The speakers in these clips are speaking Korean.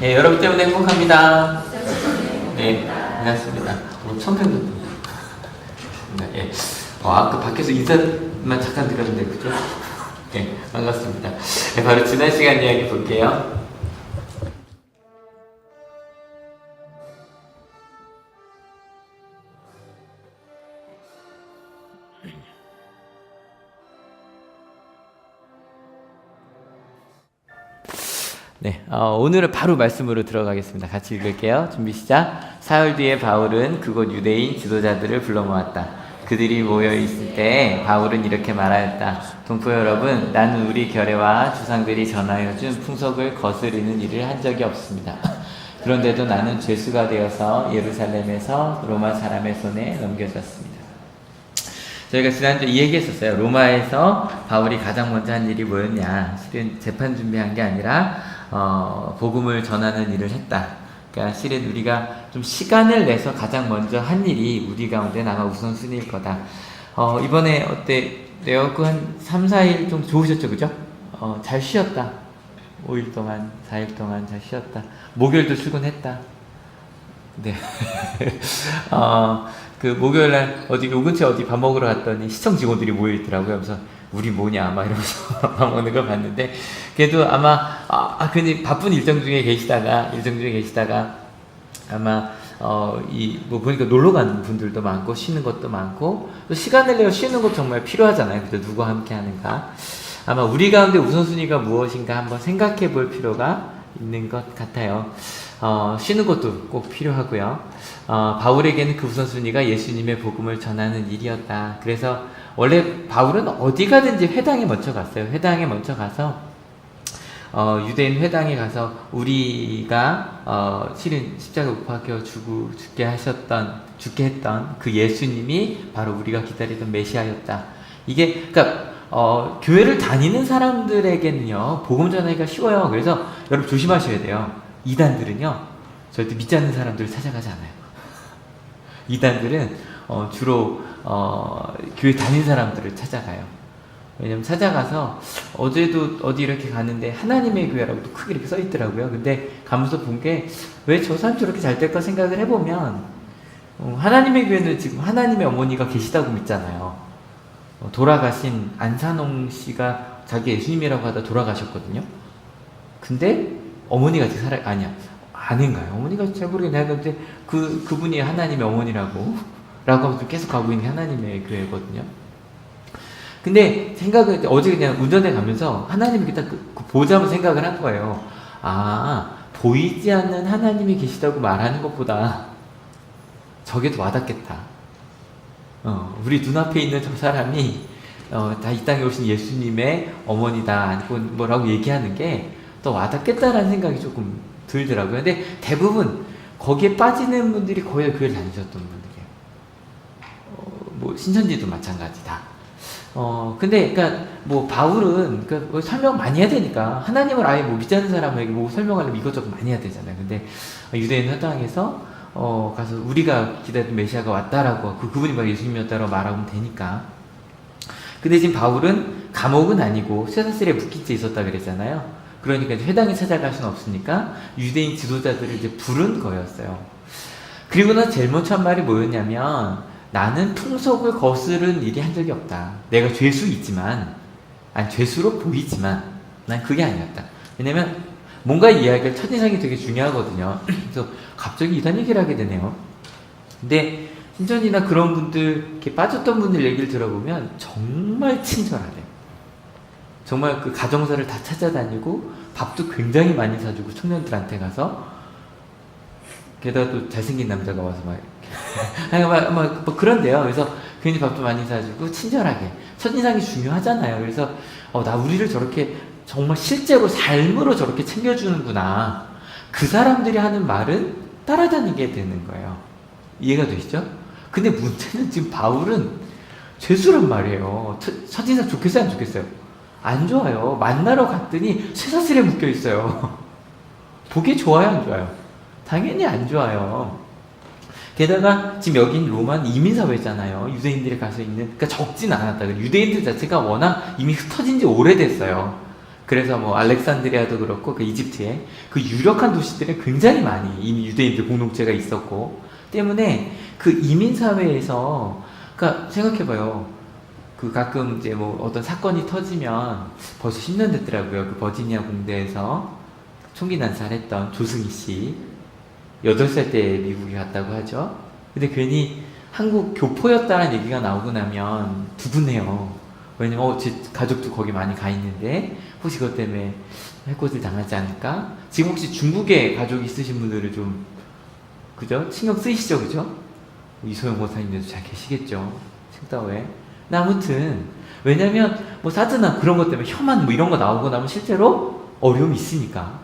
네, 여러분 때문에 행복합니다. 네, 반갑습니다. 처음 뵙는 예. 아까 밖에서 인사만 잠깐 드렸는데, 그죠? 네, 반갑습니다. 네, 바로 지난 시간 이야기 볼게요. 네, 오늘은 바로 말씀으로 들어가겠습니다. 같이 읽을게요. 준비 시작. 사흘 뒤에 바울은 그곳 유대인 지도자들을 불러 모았다. 그들이 모여 있을 때 바울은 이렇게 말하였다. 동포 여러분, 나는 우리 결례와 주상들이 전하여 준 풍속을 거스르는 일을 한 적이 없습니다. 그런데도 나는 죄수가 되어서 예루살렘에서 로마 사람의 손에 넘겨졌습니다. 저희가 지난주에 이 얘기했었어요. 로마에서 바울이 가장 먼저 한 일이 뭐였냐. 실은 재판 준비한 게 아니라 복음을 전하는 일을 했다. 그러니까 실은 우리가 좀 시간을 내서 가장 먼저 한 일이 우리 가운데 아마 우선순위일 거다. 이번에 어때요? 그 한 3, 4일 좀 좋으셨죠? 그죠? 잘 쉬었다. 5일 동안, 4일 동안 잘 쉬었다. 목요일도 출근했다. 네. 그 목요일날 요 근처에 어디 밥 먹으러 갔더니 시청 직원들이 모여있더라고요. 그래서 우리 뭐냐 막 이러면서 밥 먹는 걸 봤는데, 그래도 아마 괜히 바쁜 일정 중에 계시다가 아마 보니까 놀러 가는 분들도 많고 쉬는 것도 많고, 또 시간을 내어 쉬는 것 정말 필요하잖아요. 그래서 누구와 함께 하는가. 아마 우리 가운데 우선순위가 무엇인가 한번 생각해 볼 필요가 있는 것 같아요. 쉬는 것도 꼭 필요하고요. 바울에게는 그 우선순위가 예수님의 복음을 전하는 일이었다. 그래서 원래 바울은 어디 가든지 회당에 먼저 갔어요. 회당에 먼저 가서 유대인 회당에 가서 우리가 실은 십자가 못 박혀 죽게 했던 그 예수님이 바로 우리가 기다리던 메시아였다. 이게 그러니까 교회를 다니는 사람들에게는요 복음 전하기가 쉬워요. 그래서 여러분 조심하셔야 돼요. 이단들은요 절대 믿지 않는 사람들을 찾아가지 않아요. 이단들은 주로 교회 다니는 사람들을 찾아가요. 왜냐면 찾아가서 어제도 어디 이렇게 가는데 하나님의 교회라고 또 크게 이렇게 써있더라고요. 근데 가면서 본 게 왜 저 사람 저렇게 잘 될까 생각을 해보면 하나님의 교회는 지금 하나님의 어머니가 계시다고 믿잖아요. 돌아가신 안산홍 씨가 자기 예수님이라고 하다 돌아가셨거든요. 근데 어머니가 아직 아닌가요? 어머니가 잘 모르겠네. 근데 그분이 하나님의 어머니라고 하면서 계속 가고 있는 게 하나님의 교회거든요. 근데 어제 그냥 운전해 가면서 하나님이 딱 보자마자 생각을 한 거예요. 보이지 않는 하나님이 계시다고 말하는 것보다 저게 더 와닿겠다. 우리 눈앞에 있는 저 사람이 다 이 땅에 오신 예수님의 어머니다, 아니고 뭐라고 얘기하는 게 더 와닿겠다라는 생각이 조금 들더라고요. 근데 대부분 거기에 빠지는 분들이 거의 교회를 다니셨던 분들이에요. 뭐 신천지도 마찬가지다. 근데 그러니까 뭐 바울은 뭐 설명 많이 해야 되니까 하나님을 아예 뭐 믿지 않는 사람에게 뭐 설명하려면 이것저것 많이 해야 되잖아요. 근데 유대인 회당에서 가서 우리가 기다리던 메시아가 왔다라고 그분이 막 예수님이었다라고 말하면 되니까. 근데 지금 바울은 감옥은 아니고 쇠사슬에 묶인 채 있었다 그랬잖아요. 그러니까 이제 회당에 찾아갈 수는 없으니까 유대인 지도자들을 이제 부른 거였어요. 그리고 나 제일 먼저 한 말이 뭐였냐면, 나는 풍속을 거스른 일이 한 적이 없다. 내가 죄수로 보이지만 난 그게 아니었다. 왜냐면 뭔가 이야기할 첫인상이 되게 중요하거든요. 그래서 갑자기 이단 얘기를 하게 되네요. 근데 신천이나 그런 분들, 이렇게 빠졌던 분들 얘기를 들어보면 정말 친절하대요. 정말 그 가정사를 다 찾아다니고 밥도 굉장히 많이 사주고 청년들한테 가서, 게다가 또 잘생긴 남자가 와서 막 그런데요. 그래서 괜히 밥도 많이 사주고 친절하게, 첫인상이 중요하잖아요. 그래서 나 우리를 저렇게 정말 실제로 삶으로 저렇게 챙겨주는구나. 그 사람들이 하는 말은 따라다니게 되는 거예요. 이해가 되시죠? 근데 문제는 지금 바울은 죄수란 말이에요. 첫인상 좋겠어요, 안 좋겠어요? 안 좋아요. 만나러 갔더니 쇠사슬에 묶여 있어요. 보기 좋아요, 안 좋아요? 당연히 안 좋아요. 게다가 지금 여긴 로마는 이민사회잖아요. 유대인들이 가서 있는, 그러니까 적진 않았다. 유대인들 자체가 워낙 이미 흩어진 지 오래됐어요. 그래서 뭐 알렉산드리아도 그렇고 그 이집트에 그 유력한 도시들에 굉장히 많이 이미 유대인들 공동체가 있었고 때문에 그 이민 사회에서 그러니까 생각해봐요. 그 가끔 이제 뭐 어떤 사건이 터지면 벌써 10년 됐더라고요. 그 버지니아 공대에서 총기 난사했던 조승희 씨 8살 때 미국에 갔다고 하죠. 근데 괜히 한국 교포였다는 얘기가 나오고 나면 두근해요. 왜냐면 제 가족도 거기 많이 가 있는데 혹시 그것 때문에 해코지를 당하지 않을까? 지금 혹시 중국에 가족이 있으신 분들은 좀 그죠? 신경 쓰이시죠, 그죠? 이소영 목사님들도 잘 계시겠죠, 칭다오에. 아무튼 왜냐면 뭐 사드나 그런 것 때문에 혐한 뭐 이런 거 나오고 나면 실제로 어려움이 있으니까.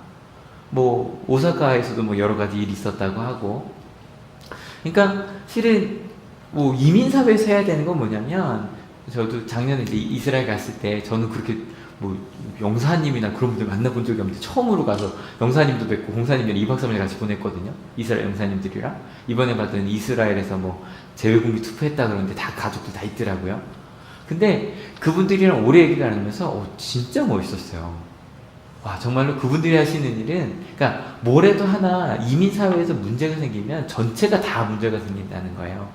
뭐 오사카에서도 뭐 여러 가지 일이 있었다고 하고. 그러니까 실은 뭐 이민 사회에서 해야 되는 건 뭐냐면 저도 작년에 이제 이스라엘 갔을 때 저는 그렇게 뭐 영사님이나 그런 분들 만나본 적이 없는데 처음으로 가서 영사님도 뵙고 공사님이랑 2박 3일 같이 보냈거든요. 이스라엘 영사님들이랑. 이번에 받은 이스라엘에서 뭐 재외국민 투표했다 그러는데 다 가족들 다 있더라고요. 근데 그분들이랑 오래 얘기를 나누면서 진짜 멋있었어요. 와, 정말로 그분들이 하시는 일은 그러니까 뭐래도 하나 이민사회에서 문제가 생기면 전체가 다 문제가 생긴다는 거예요.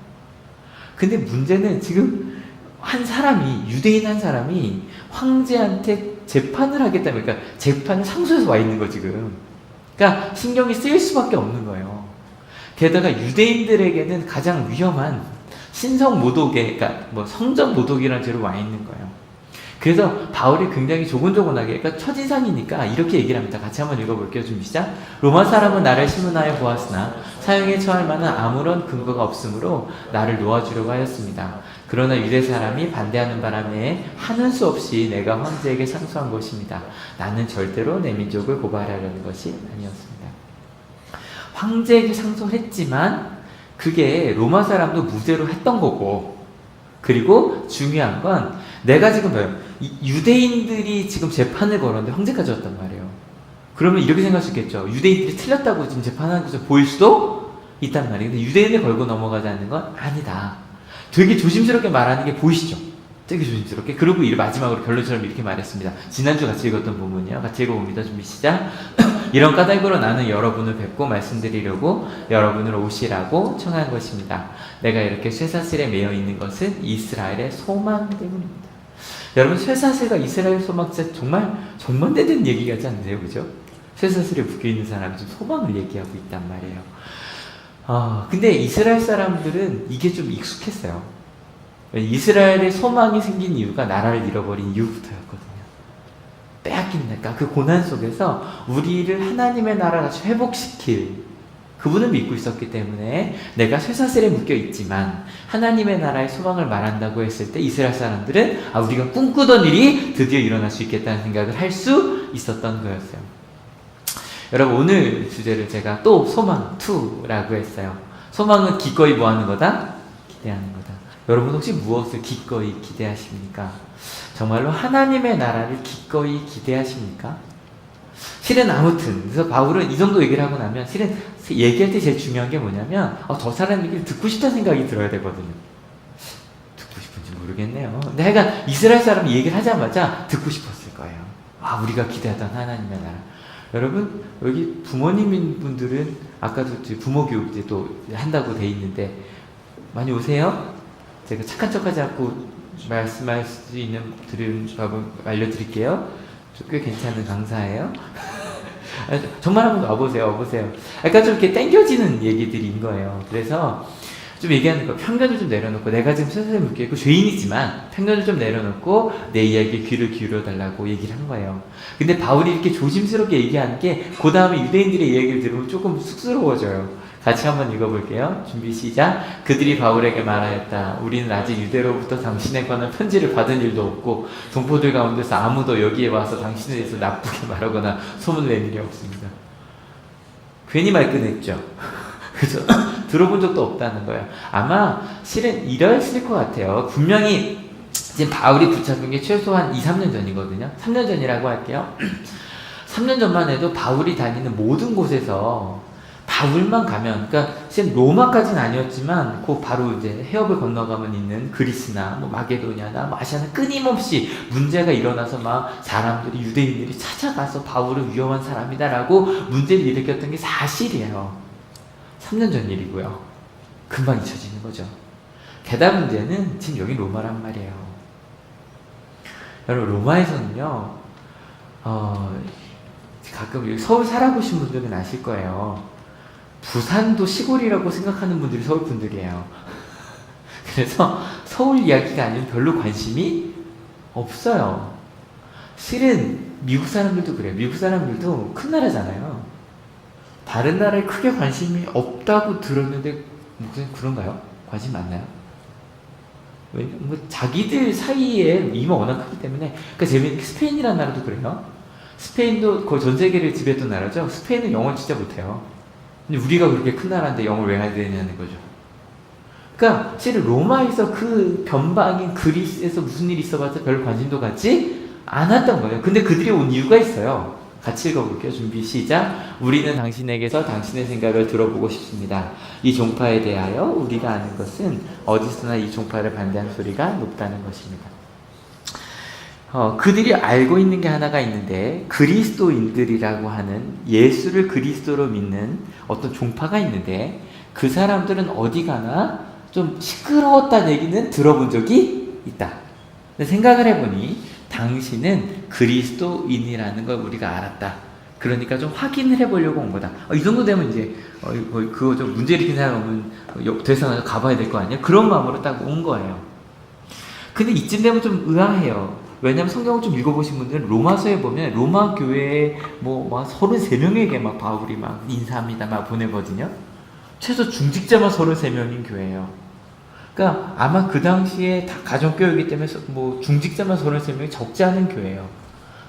근데 문제는 지금 한 사람이 유대인 한 사람이 황제한테 재판을 하겠다면 그러니까 재판을 상소해서 와 있는 거 지금. 그러니까 신경이 쓰일 수밖에 없는 거예요. 게다가 유대인들에게는 가장 위험한 신성 모독에 그러니까 뭐 성적 모독이라는 죄로 와 있는 거예요. 그래서 바울이 굉장히 조곤조곤하게 그러니까 첫인상이니까 이렇게 얘기를 합니다. 같이 한번 읽어볼게요. 준비 시작. 로마 사람은 나를 신문하여 보았으나 사형에 처할 만한 아무런 근거가 없으므로 나를 놓아주려고 하였습니다. 그러나 유대 사람이 반대하는 바람에 하는 수 없이 내가 황제에게 상소한 것입니다. 나는 절대로 내 민족을 고발하려는 것이 아니었습니다. 황제에게 상소했지만 그게 로마 사람도 무죄로 했던 거고, 그리고 중요한 건 내가 지금 봐요. 유대인들이 지금 재판을 걸었는데 황제까지 왔단 말이에요. 그러면 이렇게 생각할 수 있겠죠. 유대인들이 틀렸다고 지금 재판하는 것처럼 보일 수도 있단 말이에요. 근데 유대인을 걸고 넘어가지 않는 건 아니다. 되게 조심스럽게 말하는 게 보이시죠? 되게 조심스럽게. 그리고 마지막으로 결론처럼 이렇게 말했습니다. 지난주 같이 읽었던 부분이요. 같이 읽어봅니다. 준비 시작. 이런 까닭으로 나는 여러분을 뵙고 말씀드리려고 여러분을 오시라고 청한 것입니다. 내가 이렇게 쇠사슬에 매여 있는 것은 이스라엘의 소망 때문입니다. 여러분, 쇠사슬과 이스라엘 소망 진짜 정말 정반대된 얘기 같지 않으세요? 그죠? 쇠사슬에 묶여있는 사람이 좀 소망을 얘기하고 있단 말이에요. 근데 이스라엘 사람들은 이게 좀 익숙했어요. 이스라엘의 소망이 생긴 이유가 나라를 잃어버린 이유부터였거든요. 빼앗긴다니까 그 고난 속에서 우리를 하나님의 나라같이 회복시킬 그분을 믿고 있었기 때문에 내가 쇠사슬에 묶여 있지만 하나님의 나라의 소망을 말한다고 했을 때 이스라엘 사람들은 우리가 꿈꾸던 일이 드디어 일어날 수 있겠다는 생각을 할 수 있었던 거였어요. 여러분, 오늘 주제를 제가 또 소망 2라고 했어요. 소망은 기꺼이 뭐 하는 거다? 기대하는 거다. 여러분, 혹시 무엇을 기꺼이 기대하십니까? 정말로 하나님의 나라를 기꺼이 기대하십니까? 실은 아무튼 그래서 바울은 이 정도 얘기를 하고 나면 실은 얘기할 때 제일 중요한 게 뭐냐면 저 사람 얘기를 듣고 싶다는 생각이 들어야 되거든요. 듣고 싶은지 모르겠네요. 근데 하여간 이스라엘 사람이 얘기를 하자마자 듣고 싶었을 거예요. 우리가 기대하던 하나님의 나라. 여러분, 여기 부모님인 분들은 아까도 부모 교육 이제 또 한다고 돼 있는데 많이 오세요? 제가 착한 척하지 않고 말씀할 수 있는 들은 밥을 알려드릴게요. 꽤 괜찮은 강사예요. 정말 한번 와보세요. 약간 좀 이렇게 땡겨지는 얘기들인 거예요. 그래서 좀 얘기하는 거, 편견을 좀 내려놓고, 내가 지금 세상에 묶여있고 죄인이지만 편견을 좀 내려놓고 내 이야기에 귀를 기울여달라고 얘기를 한 거예요. 근데 바울이 이렇게 조심스럽게 얘기하는 게 그 다음에 유대인들의 이야기를 들으면 조금 쑥스러워져요. 같이 한번 읽어볼게요. 준비 시작. 그들이 바울에게 말하였다. 우리는 아직 유대로부터 당신에 관한 편지를 받은 일도 없고 동포들 가운데서 아무도 여기에 와서 당신에 대해서 나쁘게 말하거나 소문을 낸 일이 없습니다. 괜히 말끝냈죠. 그죠? 들어본 적도 없다는 거예요. 아마 실은 이랬을 것 같아요. 분명히 지금 바울이 붙잡은 게 최소한 2, 3년 전이거든요. 3년 전이라고 할게요. 3년 전만 해도 바울이 다니는 모든 곳에서 바울만 가면, 그러니까 지금 로마까지는 아니었지만 그 바로 이제 해협을 건너가면 있는 그리스나 뭐 마게도냐나 뭐 아시아는 끊임없이 문제가 일어나서 막 사람들이 유대인들이 찾아가서 바울은 위험한 사람이다라고 문제를 일으켰던 게 사실이에요. 3년 전 일이고요. 금방 잊혀지는 거죠. 게다가 문제는 지금 여기 로마란 말이에요. 여러분 로마에서는요, 가끔 여기 서울 살아보신 분들은 아실 거예요. 부산도 시골이라고 생각하는 분들이 서울 분들이에요. 그래서 서울 이야기가 아니면 별로 관심이 없어요. 실은 미국 사람들도 그래요. 미국 사람들도 큰 나라잖아요. 다른 나라에 크게 관심이 없다고 들었는데 무슨 그런가요? 관심 많나요? 뭐 자기들 사이에 이마 워낙 크기 때문에. 그러니까 재밌는 게 스페인이라는 나라도 그래요. 스페인도 거의 전 세계를 지배했던 나라죠. 스페인은 영어를 진짜 못해요. 근데 우리가 그렇게 큰 나라인데 영어를 왜 해야 되냐는 거죠. 그러니까 실은 로마에서 그 변방인 그리스에서 무슨 일이 있어봤자 별 관심도 갖지 않았던 거예요. 근데 그들이 온 이유가 있어요. 같이 읽어볼게요. 준비 시작. 우리는 당신에게서 당신의 생각을 들어보고 싶습니다. 이 종파에 대하여 우리가 아는 것은 어디서나 이 종파를 반대하는 소리가 높다는 것입니다. 그들이 알고 있는 게 하나가 있는데, 그리스도인들이라고 하는 예수를 그리스도로 믿는 어떤 종파가 있는데, 그 사람들은 어디 가나 좀 시끄러웠다는 얘기는 들어본 적이 있다. 근데 생각을 해보니 당신은 그리스도인이라는 걸 우리가 알았다. 그러니까 좀 확인을 해보려고 온 거다. 이 정도 되면 이제 그거 좀 문제 일으킨 사람 오면 대상을 가봐야 될 거 아니에요? 그런 마음으로 딱 온 거예요. 근데 이쯤 되면 좀 의아해요. 왜냐면 성경을 좀 읽어보신 분들은 로마서에 보면 로마 교회에 막 33명에게 막 바울이 막 인사합니다 막 보내거든요. 최소 중직자만 33명인 교회예요. 그러니까 아마 그 당시에 다 가정교회이기 때문에 뭐 중직자만 33명이 적지 않은 교회예요.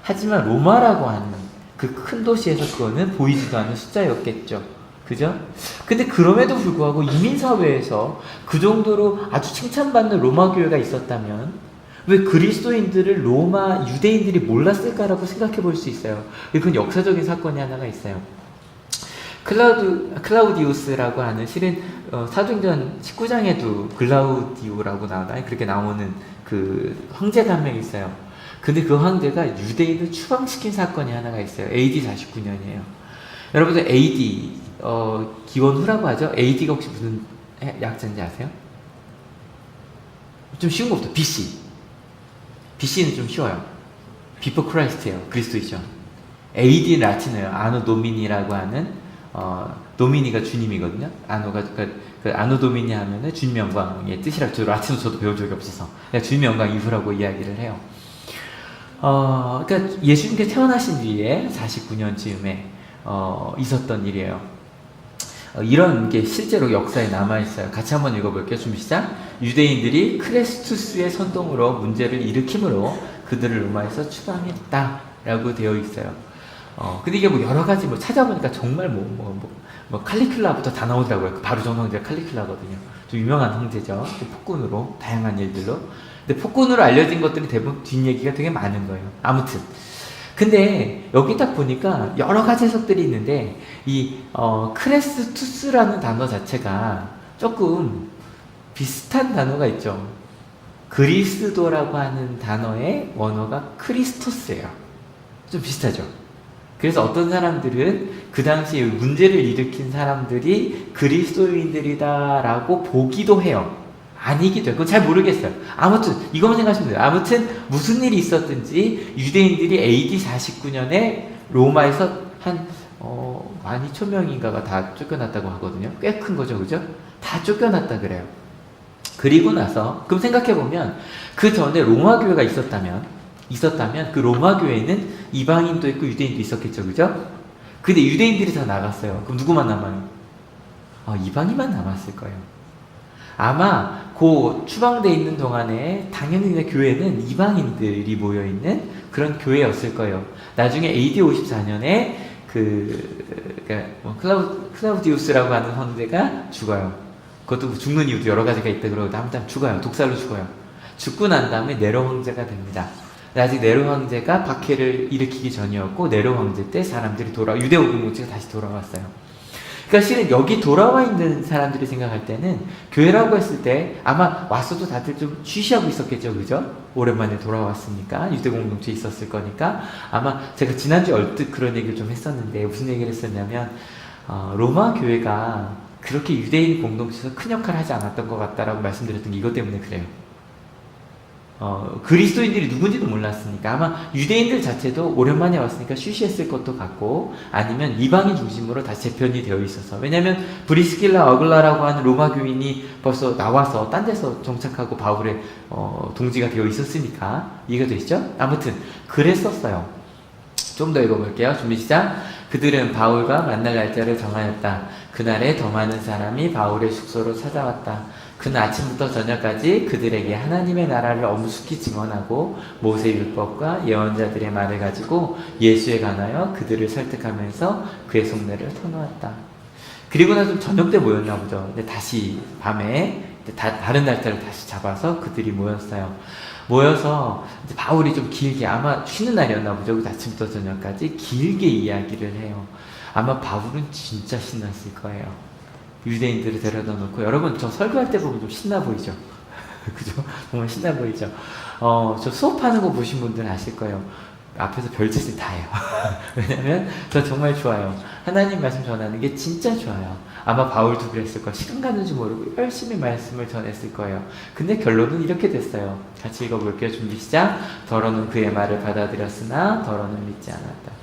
하지만 로마라고 하는 그 큰 도시에서 그거는 보이지도 않는 숫자였겠죠. 그죠? 근데 그럼에도 불구하고 이민사회에서 그 정도로 아주 칭찬받는 로마 교회가 있었다면 왜 그리스도인들을 로마 유대인들이 몰랐을까라고 생각해 볼 수 있어요. 그건 역사적인 사건이 하나가 있어요. 클라우디우스라고 하는 실은 사도행전 19장에도 글라우디오라고 나오나요? 그렇게 나오는 그 황제가 한 명 있어요. 근데 그 황제가 유대인을 추방시킨 사건이 하나가 있어요. AD 49년이에요. 여러분들 AD 기원 후라고 하죠? AD가 혹시 무슨 약자인지 아세요? 좀 쉬운 것부터 BC. BC는 좀 쉬워요. Before Christ예요. 그리스도이죠. AD는 라틴어예요. 아노 도미니라고 하는 도미니가 주님이거든요. 아노가 그 아노 도미니 하면은 주님 영광의 뜻이라고. 저 라틴어 저도 배운 적이 없어서 그냥 주님 영광 이후라고 이야기를 해요. 그러니까 예수님께서 태어나신 뒤에 49년쯤에 있었던 일이에요. 이런 게 실제로 역사에 남아있어요. 같이 한번 읽어볼게요. 준비 시작. 유대인들이 크레스투스의 선동으로 문제를 일으킴으로 그들을 로마에서 추방했다 라고 되어 있어요. 근데 이게 뭐 여러 가지 찾아보니까 정말 칼리큘라부터 다 나오더라고요. 바루종 황제가 칼리큘라거든요. 좀 유명한 황제죠. 폭군으로 다양한 일들로. 근데 폭군으로 알려진 것들이 대부분 뒷얘기가 되게 많은 거예요. 아무튼 근데 여기 딱 보니까 여러 가지 해석들이 있는데 이 크레스투스라는 단어 자체가 조금 비슷한 단어가 있죠. 그리스도라고 하는 단어의 원어가 크리스토스예요. 좀 비슷하죠. 그래서 어떤 사람들은 그 당시에 문제를 일으킨 사람들이 그리스도인들이다라고 보기도 해요. 아니기도 해요. 그건 잘 모르겠어요. 아무튼 이것만 생각하시면 돼요. 아무튼 무슨 일이 있었든지 유대인들이 AD 49년에 로마에서 한 12,000명인가가 다 쫓겨났다고 하거든요. 꽤 큰 거죠. 그죠? 다 쫓겨났다 그래요. 그리고 나서 그럼 생각해보면 그 전에 로마 교회가 있었다면 그 로마 교회는 이방인도 있고 유대인도 있었겠죠. 그죠? 근데 유대인들이 다 나갔어요. 그럼 누구만 남아요? 이방인만 남았을 거예요. 아마 그 추방돼 있는 동안에 당연히 교회는 이방인들이 모여있는 그런 교회였을 거예요. 나중에 AD 54년에 클라우디우스라고 하는 황제가 죽어요. 그것도 죽는 이유도 여러 가지가 있다 그러고 아무튼 죽어요. 독살로 죽어요. 죽고 난 다음에 네로 황제가 됩니다. 아직 네로 황제가 박해를 일으키기 전이었고 네로 황제 때 사람들이 유대 공동체가 다시 돌아왔어요. 그러니까 실은 여기 돌아와 있는 사람들이 생각할 때는 교회라고 했을 때 아마 왔어도 다들 좀 쉬쉬하고 있었겠죠, 그죠? 오랜만에 돌아왔으니까 유대 공동체에 있었을 거니까 아마 제가 지난주에 얼뜻 그런 얘기를 좀 했었는데 무슨 얘기를 했었냐면 로마 교회가 그렇게 유대인 공동체에서 큰 역할을 하지 않았던 것 같다라고 말씀드렸던 게 이것 때문에 그래요. 그리스도인들이 누군지도 몰랐으니까 아마 유대인들 자체도 오랜만에 왔으니까 쉬쉬했을 것도 같고 아니면 이방인 중심으로 다 재편이 되어 있어서 왜냐면 브리스길라 어글라라고 하는 로마 교인이 벌써 나와서 딴 데서 정착하고 바울의 동지가 되어 있었으니까 이해가 되시죠? 아무튼 그랬었어요. 좀 더 읽어볼게요. 준비 시작. 그들은 바울과 만날 날짜를 정하였다. 그날에 더 많은 사람이 바울의 숙소로 찾아왔다. 그는 아침부터 저녁까지 그들에게 하나님의 나라를 엄숙히 증언하고 모세 율법과 예언자들의 말을 가지고 예수에 관하여 그들을 설득하면서 그의 속내를 터놓았다. 그리고 나서 저녁 때 모였나 보죠. 근데 다시 밤에 다른 날짜를 다시 잡아서 그들이 모였어요. 모여서 이제 바울이 좀 길게 아마 쉬는 날이었나 보죠. 아침부터 저녁까지 길게 이야기를 해요. 아마 바울은 진짜 신났을 거예요. 유대인들을 데려다 놓고 여러분 저 설교할 때 보면 좀 신나 보이죠? 그죠? 정말 신나 보이죠? 저 수업하는 거 보신 분들은 아실 거예요. 앞에서 별짓을 다 해요. 왜냐면 저 정말 좋아요. 하나님 말씀 전하는 게 진짜 좋아요. 아마 바울도 그랬을 거예요. 시간 가는 줄 모르고 열심히 말씀을 전했을 거예요. 근데 결론은 이렇게 됐어요. 같이 읽어볼게요. 준비 시작. 더러는 그의 말을 받아들였으나 더러는 믿지 않았다.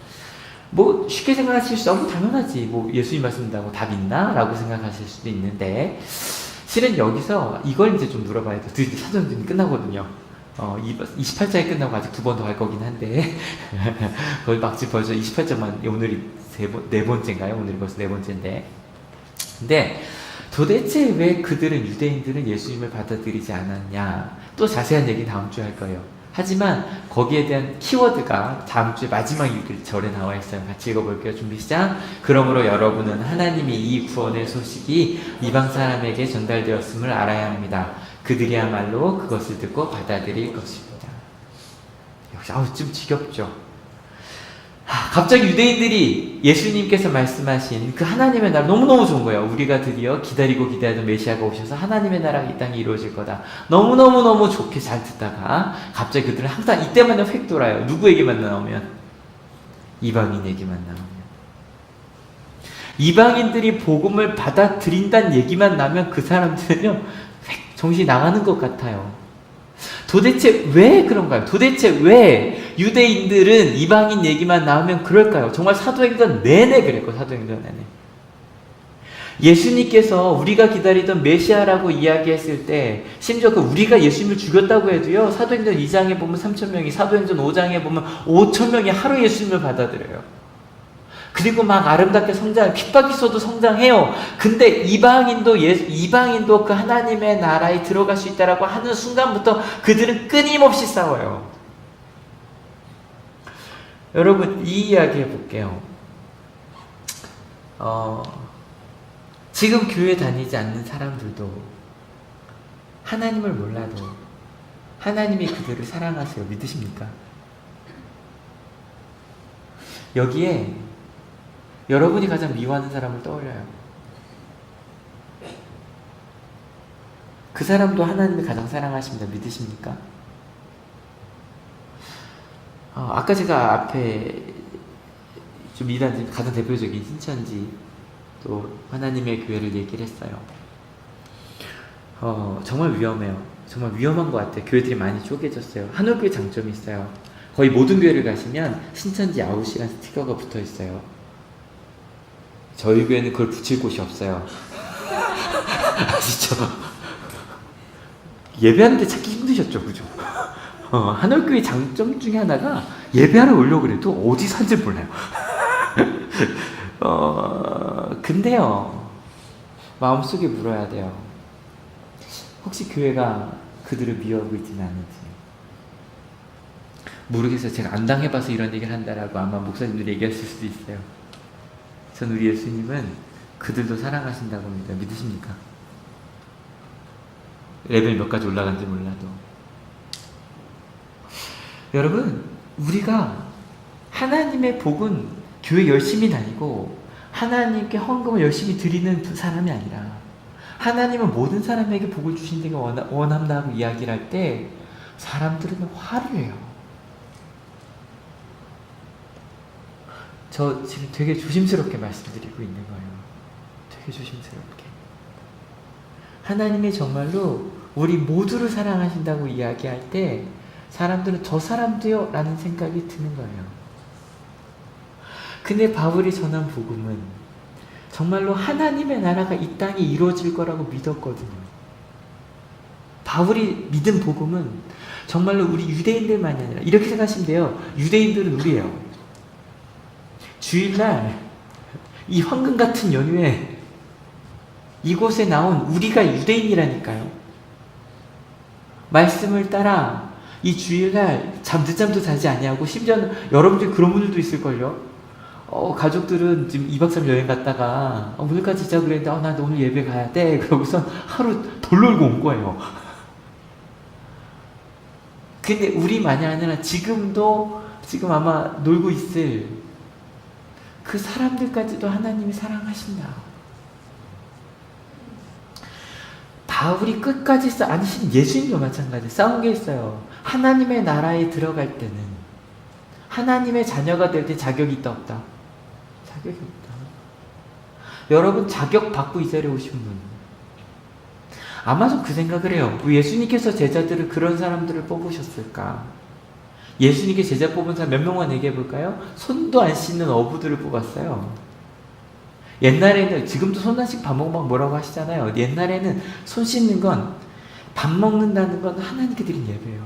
뭐 쉽게 생각하실 수 없고 당연하지. 뭐 예수님 말씀다고 다 믿나? 라고 생각하실 수도 있는데 실은 여기서 이걸 이제 좀 물어봐야 돼요. 드디어 사도행전이 끝나거든요. 28장이 끝나고 아직 2번 더 할 거긴 한데 거의 막 지금 벌써 28장만 오늘이 네 번째인가요? 오늘이 벌써 네 번째인데 근데 도대체 왜 그들은 유대인들은 예수님을 받아들이지 않았냐 또 자세한 얘기 다음 주에 할 거예요. 하지만 거기에 대한 키워드가 다음 주에 마지막 절에 나와 있어요. 같이 읽어볼게요. 준비 시작. 그러므로 여러분은 하나님이 이 구원의 소식이 이방 사람에게 전달되었음을 알아야 합니다. 그들이야말로 그것을 듣고 받아들일 것입니다. 역시 좀 지겹죠. 갑자기 유대인들이 예수님께서 말씀하신 그 하나님의 나라 너무너무 좋은 거예요. 우리가 드디어 기다리고 기다리던 메시아가 오셔서 하나님의 나라가 이 땅에 이루어질 거다. 너무너무너무 좋게 잘 듣다가 갑자기 그들은 항상 이때만 획 돌아요. 누구 얘기만 나오면? 이방인 얘기만 나오면. 이방인들이 복음을 받아들인다는 얘기만 나면 그 사람들은요 획 정신이 나가는 것 같아요. 도대체 왜 그런가요? 도대체 왜 유대인들은 이방인 얘기만 나오면 그럴까요? 정말 사도행전 내내 그랬고 사도행전 내내. 예수님께서 우리가 기다리던 메시아라고 이야기했을 때 심지어 우리가 예수님을 죽였다고 해도요 사도행전 2장에 보면 3,000명이 사도행전 5장에 보면 5,000명이 하루 예수님을 받아들여요. 그리고 막 아름답게 핍박이 있어도 성장해요. 근데 이방인도 그 하나님의 나라에 들어갈 수 있다라고 하는 순간부터 그들은 끊임없이 싸워요. 여러분 이 이야기 해볼게요. 지금 교회 다니지 않는 사람들도 하나님을 몰라도 하나님이 그들을 사랑하세요. 믿으십니까? 여기에 여러분이 가장 미워하는 사람을 떠올려요. 그 사람도 하나님이 가장 사랑하십니다. 믿으십니까? 아까 제가 앞에 좀 일한 가장 대표적인 신천지 또 하나님의 교회를 얘기를 했어요. 정말 위험해요. 정말 위험한 것 같아요. 교회들이 많이 쪼개졌어요. 한올교회 장점이 있어요. 거의 모든 교회를 가시면 신천지 아웃이라는 스티커가 붙어 있어요. 저희 교회는 그걸 붙일 곳이 없어요. 아시죠? 예배하는데 찾기 힘드셨죠, 그죠? 한올교회 장점 중에 하나가 예배하러 오려고 그래도 어디 산지 몰라요. 근데요, 마음속에 물어야 돼요. 혹시 교회가 그들을 미워하고 있지는 않은지. 모르겠어요. 제가 안 당해봐서 이런 얘기를 한다라고 아마 목사님들이 얘기하실 수도 있어요. 전 우리 예수님은 그들도 사랑하신다고 합니다. 믿으십니까? 레벨 몇 가지 올라간지 몰라도. 여러분, 우리가 하나님의 복은 교회 열심히 다니고 하나님께 헌금을 열심히 드리는 사람이 아니라 하나님은 모든 사람에게 복을 주신다고 원한다고 이야기를 할 때 사람들은 화를 해요. 저 지금 되게 조심스럽게 말씀드리고 있는 거예요. 되게 조심스럽게. 하나님이 정말로 우리 모두를 사랑하신다고 이야기할 때 사람들은 저 사람도요? 라는 생각이 드는 거예요. 근데 바울이 전한 복음은 정말로 하나님의 나라가 이 땅에 이루어질 거라고 믿었거든요. 바울이 믿은 복음은 정말로 우리 유대인들만이 아니라 이렇게 생각하시면 돼요. 유대인들은 우리예요. 주일날 이 황금 같은 연휴에 이곳에 나온 우리가 유대인이라니까요. 말씀을 따라 이 주일날 늦잠도 자지 아니하고 심지어 여러분들 그런 분들도 있을걸요. 가족들은 지금 2박 3일 여행 갔다가 오늘까지 자자 그랬는데 나 오늘 예배 가야 돼. 그러고서 하루 돌 놀고 온 거예요. 근데 우리만이 아니라 지금 아마 놀고 있을 그 사람들까지도 하나님이 사랑하신다. 바울이 끝까지 아니신 예수님도 마찬가지 싸운 게 있어요. 하나님의 나라에 들어갈 때는 하나님의 자녀가 될 때 자격이 있다 없다? 자격이 없다. 여러분 자격 받고 이 자리에 오신 분 아마 좀 그 생각을 해요. 왜 예수님께서 제자들을 그런 사람들을 뽑으셨을까? 예수님께 제자 뽑은 사람 몇 명만 얘기해 볼까요? 손도 안 씻는 어부들을 뽑았어요. 옛날에는 지금도 손 안 씻고 밥 먹으면 뭐라고 하시잖아요. 옛날에는 손 씻는 건 밥 먹는다는 건 하나님께 드린 예배예요.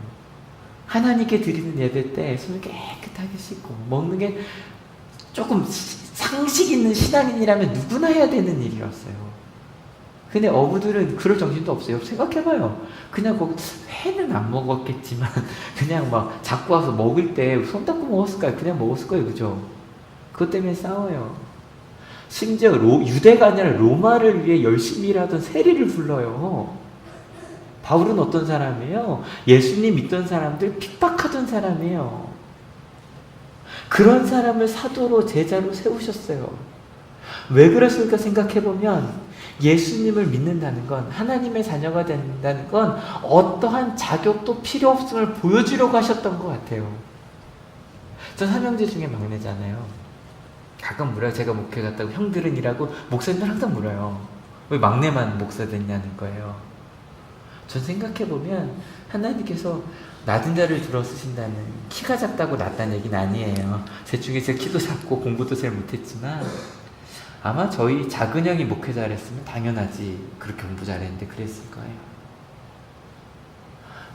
하나님께 드리는 예배 때 손을 깨끗하게 씻고 먹는 게 조금 상식 있는 신앙인이라면 누구나 해야 되는 일이었어요. 근데 어부들은 그럴 정신도 없어요. 생각해봐요. 그냥 거기 회는 안 먹었겠지만 그냥 막 잡고 와서 먹을 때 손 닦고 먹었을까요? 그냥 먹었을 거예요. 그죠? 그것 때문에 싸워요. 심지어 유대가 아니라 로마를 위해 열심히 일하던 세리를 불러요. 바울은 어떤 사람이에요? 예수님 믿던 사람들 핍박하던 사람이에요. 그런 사람을 사도로 제자로 세우셨어요. 왜 그랬을까 생각해보면 예수님을 믿는다는 건 하나님의 자녀가 된다는 건 어떠한 자격도 필요 없음을 보여주려고 하셨던 것 같아요. 전 삼형제 중에 막내잖아요. 가끔 물어요. 제가 목회 갔다고 형들은 이라고 목사님들 항상 물어요. 왜 막내만 목사 됐냐는 거예요. 전 생각해보면 하나님께서 낮은 자를 들어 쓰신다는 키가 작다고 낮다는 얘기는 아니에요. 제 중에 제 키도 작고 공부도 잘 못했지만 아마 저희 작은 형이 목회 잘했으면 당연하지 그렇게 공부 잘했는데 그랬을 거예요.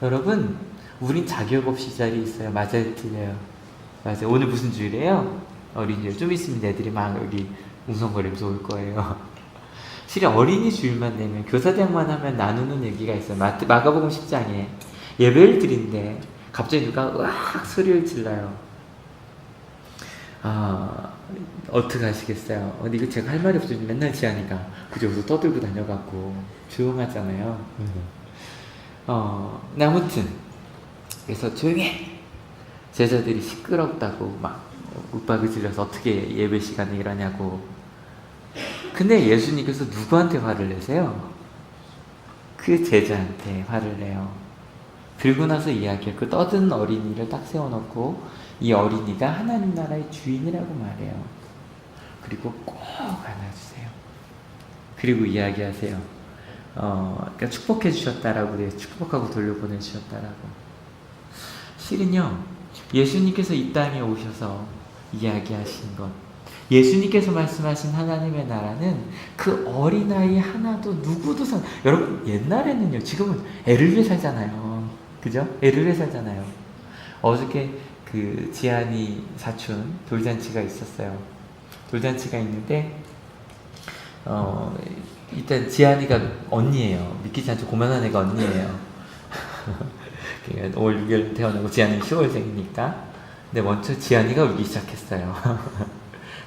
여러분 우린 자격 없이 이 자리에 있어요. 맞아요 틀려요? 맞아요. 오늘 무슨 주일이에요? 어린이날. 좀 있으면 애들이 막 여기 웅성거리면서 올 거예요. 실은 어린이 주일만 되면 교사대학만 하면 나누는 얘기가 있어요. 마가복음 10장에 예배를 드린데 갑자기 누가 으악 소리를 질러요. 어떻게 하시겠어요? 근데 이거 제가 할 말이 없어요. 맨날 지하니까 그저서 떠들고 다녀갖고 조용하잖아요. 아무튼 그래서 조용해. 제자들이 시끄럽다고 막 윽박을 질러서 어떻게 예배 시간에 이러냐고. 근데 예수님께서 누구한테 화를 내세요? 그 제자한테 화를 내요. 그리고 나서 이야기해요. 그 떠드는 어린이를 딱 세워놓고 이 어린이가 하나님 나라의 주인이라고 말해요. 그리고 꼭 안아주세요. 그리고 이야기하세요. 그러니까 축복해 주셨다라고 그래요. 축복하고 돌려보내 주셨다라고. 실은요, 예수님께서 이 땅에 오셔서 이야기하신 것, 예수님께서 말씀하신 하나님의 나라는 그 어린아이 하나도 누구도 여러분 옛날에는요, 지금은 애를 위해 살잖아요. 그죠? 애를 위해 살잖아요. 어저께 그 지한이 사촌 돌잔치가 있었어요. 돌잔치가 있는데 일단 지한이가 언니예요. 믿기지 않죠? 고만한 애가 언니예요. 5월 6일 태어나고 지한이는 10월생이니까. 근데 먼저 지한이가 울기 시작했어요.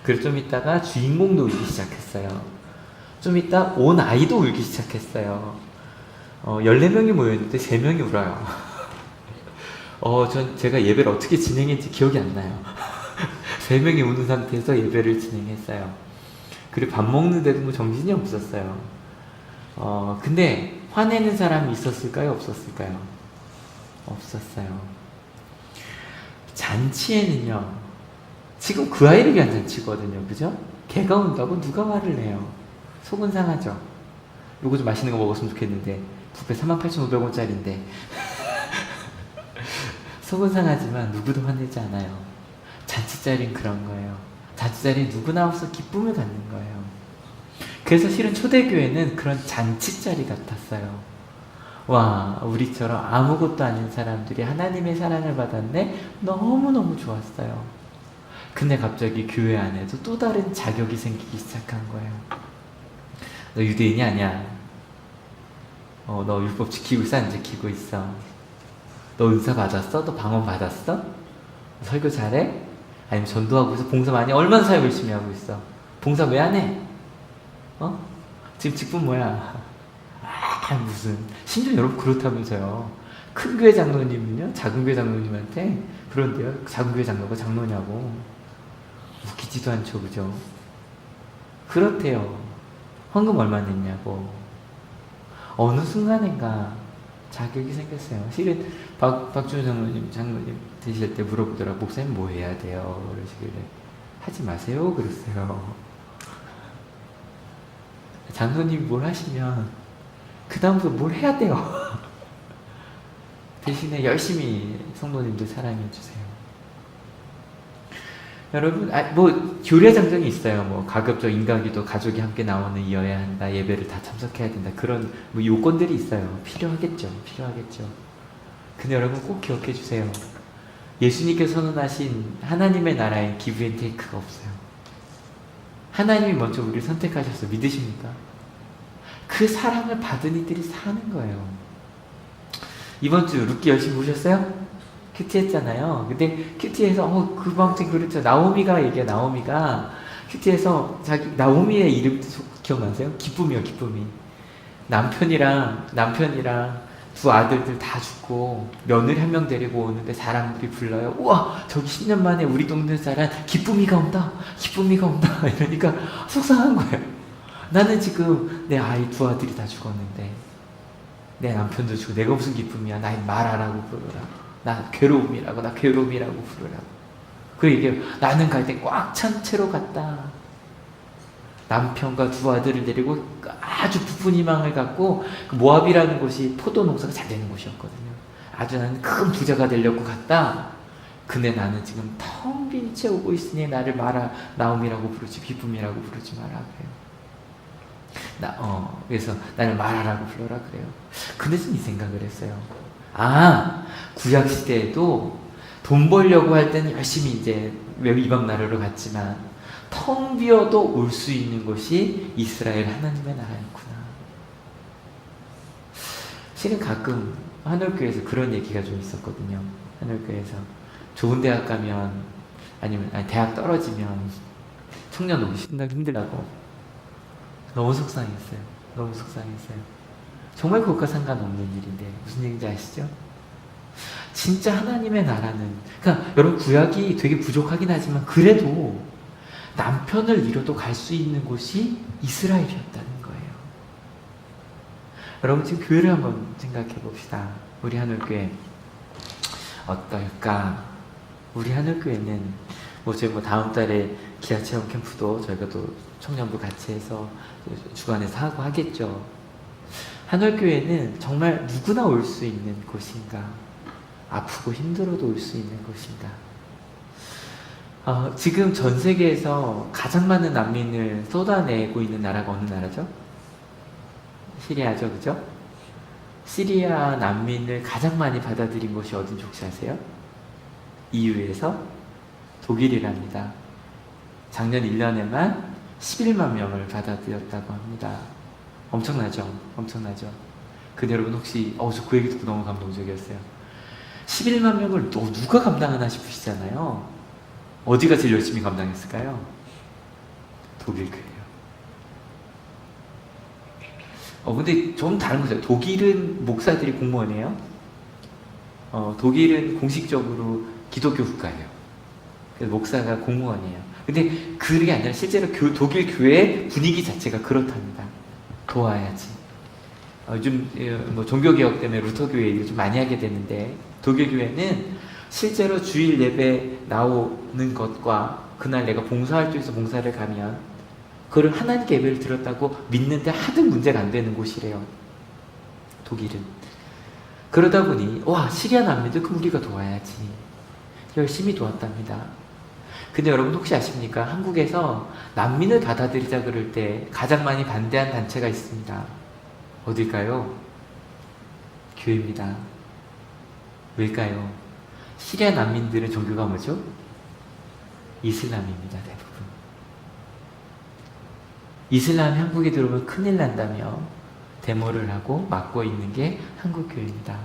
그리고 좀 있다가 주인공도 울기 시작했어요. 좀 있다 온 아이도 울기 시작했어요. 14명이 모였는데 3명이 울어요. 제가 예배를 어떻게 진행했는지 기억이 안 나요. 3명이 우는 상태에서 예배를 진행했어요. 그리고 밥 먹는데도 뭐 정신이 없었어요. 근데 화내는 사람이 있었을까요? 없었을까요? 없었어요. 잔치에는요, 지금 그 아이를 위한 잔치거든요. 그죠? 개가 온다고 누가 화를 내요? 속은 상하죠. 요거 좀 맛있는 거 먹었으면 좋겠는데 뷔페 38,500원짜리인데 속은 상하지만 누구도 화내지 않아요. 잔치자리는 그런 거예요. 잔치자리는 누구나 와서 기쁨을 갖는 거예요. 그래서 실은 초대교회는 그런 잔치자리 같았어요. 와, 우리처럼 아무것도 아닌 사람들이 하나님의 사랑을 받았네? 너무너무 좋았어요. 근데 갑자기 교회 안에도 또 다른 자격이 생기기 시작한 거예요. 너 유대인이 아니야. 너 율법 지키고 있어? 안 지키고 있어? 너 은사 받았어? 너 방언 받았어? 설교 잘해? 아니면 전도하고 있어? 봉사 많이? 얼마나 사역 열심히 하고 있어? 봉사 왜 안 해? 지금 직분 뭐야? 무슨 심지어 여러분 그렇다면서요. 큰 교회 장로님은요, 작은 교회 장로님한테 그런데요, 작은 교회 장로가 장로냐고 웃기지도 않죠, 그죠? 그렇대요. 헌금 얼마 냈냐고. 어느 순간인가 자격이 생겼어요. 실은 박준호 장로님 되실 때 물어보더라. 목사님 뭐 해야 돼요? 그러시길래 하지 마세요 그랬어요. 장로님이 뭘 하시면 그 다음부터 뭘 해야 돼요. 대신에 열심히 성도님들 사랑해주세요. 여러분, 뭐 교례 장정이 있어요. 뭐 가급적 인가기도 가족이 함께 나오는 이어야 한다. 예배를 다 참석해야 된다. 그런 뭐 요건들이 있어요. 필요하겠죠. 근데 여러분 꼭 기억해 주세요. 예수님께서 선언하신 하나님의 나라에 기브 앤 테이크가 없어요. 하나님이 먼저 우리를 선택하셨어. 믿으십니까? 그 사랑을 받은 이들이 사는 거예요. 이번 주 루키 열심히 보셨어요? 큐티 했잖아요. 근데 큐티에서 그 방송 그렇죠. 나오미가 큐티에서 자기 나오미의 이름 기억나세요? 기쁨이요. 남편이랑 두 아들들 다 죽고 며느리 한 명 데리고 오는데 사람들이 불러요. 우와, 저기 10년 만에 우리 동네 사람 기쁨이가 온다. 이러니까 속상한 거예요. 나는 지금 내 아이 두 아들이 다 죽었는데 내 남편도 죽고 내가 무슨 기쁨이야. 나 말하라고 부르라. 나 괴로움이라고 부르라고. 그 얘기해요. 나는 갈 때 꽉 찬 채로 갔다. 남편과 두 아들을 데리고 아주 부푼 희망을 갖고 그 모압이라는 곳이 포도 농사가 잘 되는 곳이었거든요. 아주 나는 큰 부자가 되려고 갔다. 근데 나는 지금 텅 빈 채 오고 있으니 나를 나옴이라고 부르지 기쁨이라고 부르지 마라 그래요. 그래서 나를 말하라고 불러라 그래요. 근데 좀 이 생각을 했어요. 구약 시대에도 돈 벌려고 할 때는 열심히 이제 이방 나라로 갔지만 텅 비어도 올 수 있는 곳이 이스라엘 하나님의 나라였구나. 실은 가끔 하늘교회에서 그런 얘기가 좀 있었거든요. 하늘교회에서 좋은 대학 가면 아니면 대학 떨어지면 청년 오기 힘들다고. 너무 속상했어요. 정말 그것과 상관없는 일인데 무슨 얘기인지 아시죠? 진짜 하나님의 나라는, 그러니까 여러분 구약이 되게 부족하긴 하지만 그래도 남편을 잃어도 갈 수 있는 곳이 이스라엘이었다는 거예요. 여러분 지금 교회를 한번 생각해 봅시다. 우리 하늘교회 어떨까? 우리 하늘교회는 저희 다음 달에 기아체험 캠프도 저희가 또 청년부 같이 해서 주관해서 하고 하겠죠. 하늘교회는 정말 누구나 올 수 있는 곳인가? 아프고 힘들어도 올 수 있는 곳인가? 지금 전 세계에서 가장 많은 난민을 쏟아내고 있는 나라가 어느 나라죠? 시리아죠, 그죠? 시리아 난민을 가장 많이 받아들인 곳이 어딘지 혹시 아세요? EU에서 독일이랍니다. 작년 1년에만 11만 명을 받아들였다고 합니다. 엄청나죠? 근데 여러분 혹시 저 그 얘기 듣고 너무 감동적이었어요. 11만 명을 누가 감당하나 싶으시잖아요. 어디가 제일 열심히 감당했을까요? 독일 교회요. 근데 좀 다른 거죠. 독일은 목사들이 공무원이에요. 독일은 공식적으로 기독교 국가예요. 그래서 목사가 공무원이에요. 근데 그게 아니라 실제로 독일 교회 분위기 자체가 그렇답니다. 도와야지. 요즘 뭐 종교개혁 때문에 루터교회 얘기를 좀 많이 하게 되는데, 독일 교회는 실제로 주일 예배 나오는 것과 그날 내가 봉사활동에서 봉사를 가면 그걸 하나님께 예배를 드렸다고 믿는데 하등 문제가 안 되는 곳이래요. 독일은. 그러다 보니 와, 시리아 난민들 그럼 우리가 도와야지. 열심히 도왔답니다. 근데 여러분 혹시 아십니까? 한국에서 난민을 받아들이자 그럴 때 가장 많이 반대한 단체가 있습니다. 어딜까요? 교회입니다. 왜일까요? 시리아 난민들의 종교가 뭐죠? 이슬람입니다. 대부분. 이슬람이 한국에 들어오면 큰일 난다며 데모를 하고 막고 있는 게 한국 교회입니다.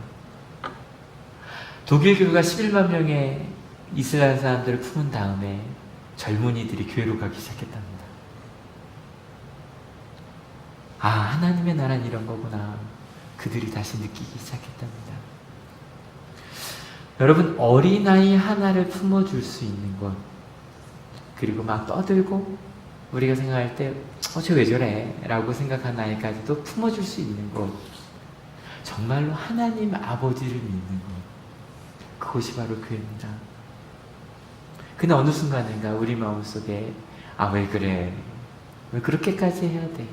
독일 교회가 11만 명의 이슬람 사람들을 품은 다음에 젊은이들이 교회로 가기 시작했답니다. 아, 하나님의 나라는 이런 거구나. 그들이 다시 느끼기 시작했답니다. 여러분, 어린아이 하나를 품어줄 수 있는 것, 그리고 막 떠들고 우리가 생각할 때 쟤 왜 저래? 라고 생각하는 아이까지도 품어줄 수 있는 것, 정말로 하나님 아버지를 믿는 것, 그것이 바로 교회입니다. 근데 어느 순간인가 우리 마음속에 아, 왜 그래? 왜 그렇게까지 해야 돼?